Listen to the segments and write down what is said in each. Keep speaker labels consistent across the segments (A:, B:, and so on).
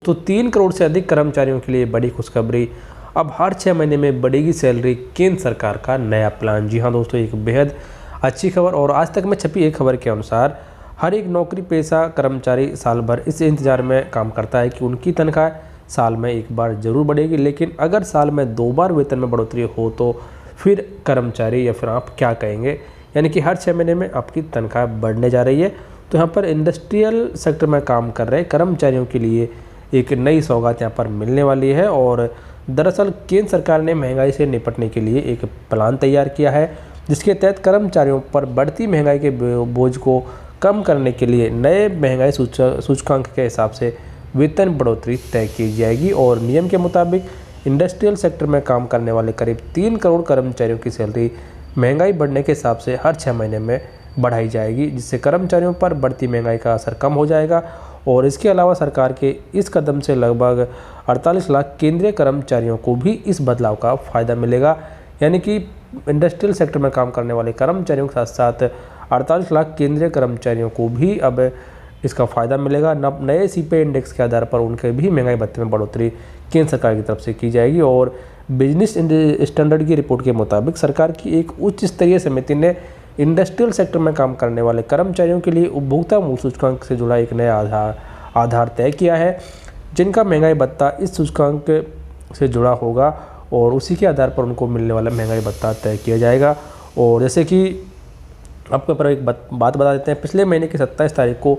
A: तो 3 करोड़ से अधिक कर्मचारियों के लिए बड़ी खुशखबरी। अब हर 6 महीने में बढ़ेगी सैलरी, केंद्र सरकार का नया प्लान। जी हाँ दोस्तों, एक बेहद अच्छी खबर। और आज तक में छपी एक खबर के अनुसार हर एक नौकरी पेशा कर्मचारी साल भर इस इंतजार में काम करता है कि उनकी तनख्वाह साल में एक बार जरूर बढ़ेगी। लेकिन अगर साल में 2 बार वेतन में बढ़ोतरी हो तो फिर कर्मचारी या फिर आप क्या कहेंगे? यानी कि हर 6 महीने में आपकी तनख्वाह बढ़ने जा रही है। तो यहाँ पर इंडस्ट्रियल सेक्टर में काम कर रहे कर्मचारियों के लिए एक नई सौगात यहाँ पर मिलने वाली है। और दरअसल केंद्र सरकार ने महंगाई से निपटने के लिए एक प्लान तैयार किया है, जिसके तहत कर्मचारियों पर बढ़ती महंगाई के बोझ को कम करने के लिए नए महंगाई सूचकांक के हिसाब से वेतन बढ़ोतरी तय की जाएगी। और नियम के मुताबिक इंडस्ट्रियल सेक्टर में काम करने वाले करीब 3 करोड़ कर्मचारियों की सैलरी महंगाई बढ़ने के हिसाब से हर 6 महीने में बढ़ाई जाएगी, जिससे कर्मचारियों पर बढ़ती महंगाई का असर कम हो जाएगा। और इसके अलावा सरकार के इस कदम से लगभग 48 लाख केंद्रीय कर्मचारियों को भी इस बदलाव का फ़ायदा मिलेगा। यानी कि इंडस्ट्रियल सेक्टर में काम करने वाले कर्मचारियों के साथ साथ 48 लाख केंद्रीय कर्मचारियों को भी अब इसका फ़ायदा मिलेगा। नए सीपीआई इंडेक्स के आधार पर उनके भी महंगाई भत्ते में बढ़ोतरी केंद्र सरकार की तरफ से की जाएगी। और बिजनेस स्टैंडर्ड की रिपोर्ट के मुताबिक सरकार की एक उच्च स्तरीय समिति ने इंडस्ट्रियल सेक्टर में काम करने वाले कर्मचारियों के लिए उपभोक्ता मूल्य सूचकांक से जुड़ा एक नया आधार तय किया है, जिनका महंगाई भत्ता इस सूचकांक से जुड़ा होगा और उसी के आधार पर उनको मिलने वाला महंगाई भत्ता तय किया जाएगा। और जैसे कि आपको पर एक बात बता देते हैं, पिछले महीने की 27 तारीख को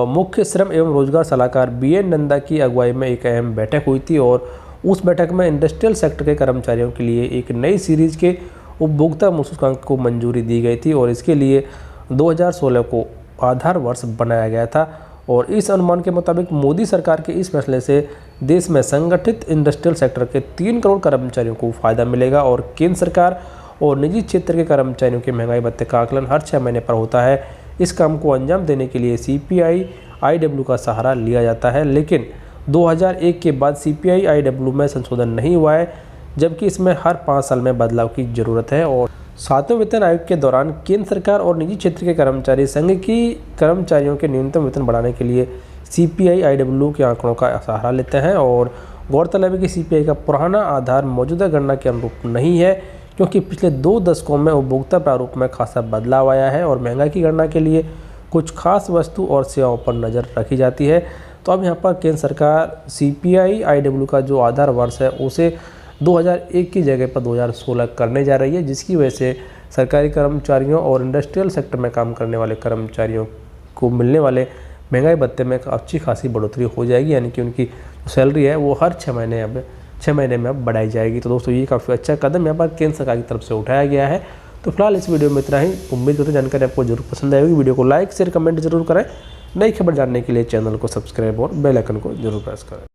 A: मुख्य श्रम एवं रोजगार सलाहकार BN नंदा की अगुवाई में एक अहम बैठक हुई थी। और उस बैठक में इंडस्ट्रियल सेक्टर के कर्मचारियों के लिए एक नई सीरीज के उपभोक्ता मूल्य सूचकांक को मंजूरी दी गई थी और इसके लिए 2016 को आधार वर्ष बनाया गया था। और इस अनुमान के मुताबिक मोदी सरकार के इस फैसले से देश में संगठित इंडस्ट्रियल सेक्टर के 3 करोड़ कर्मचारियों को फ़ायदा मिलेगा। और केंद्र सरकार और निजी क्षेत्र के कर्मचारियों के महंगाई भत्ते का आकलन हर 6 महीने पर होता है। इस काम को अंजाम देने के लिए CPI-IW का सहारा लिया जाता है, लेकिन 2001 के बाद CPI-IW में संशोधन नहीं हुआ है, जबकि इसमें हर 5 साल में बदलाव की ज़रूरत है। और 7वें वेतन आयोग के दौरान केंद्र सरकार और निजी क्षेत्र के कर्मचारी संघ की कर्मचारियों के न्यूनतम वेतन बढ़ाने के लिए CPI-IW के आंकड़ों का सहारा लेते हैं। और गौरतलब है कि CPI का पुराना आधार मौजूदा गणना के अनुरूप नहीं है, क्योंकि पिछले 2 दशकों में उपभोक्ता प्रारूप में खासा बदलाव आया है और महंगाई की गणना के लिए कुछ खास वस्तु और सेवाओं पर नज़र रखी जाती है। तो अब यहाँ पर केंद्र सरकार CPI-IW का जो आधार वर्ष है उसे 2001 की जगह पर 2016 करने जा रही है, जिसकी वजह से सरकारी कर्मचारियों और इंडस्ट्रियल सेक्टर में काम करने वाले कर्मचारियों को मिलने वाले महंगाई भत्ते में अच्छी खासी बढ़ोतरी हो जाएगी। यानी कि उनकी सैलरी है वो हर 6 महीने में अब बढ़ाई जाएगी। तो दोस्तों ये काफ़ी अच्छा कदम यहाँ पर केंद्र सरकार की तरफ से उठाया गया है। तो फिलहाल इस वीडियो में इतना ही। उम्मीद करते हैं जानकारी आपको जरूर पसंद आएगी। वीडियो को लाइक शेयर कमेंट जरूर करें। नई खबर जानने के लिए चैनल को सब्सक्राइब और बेल आइकन को जरूर प्रेस करें।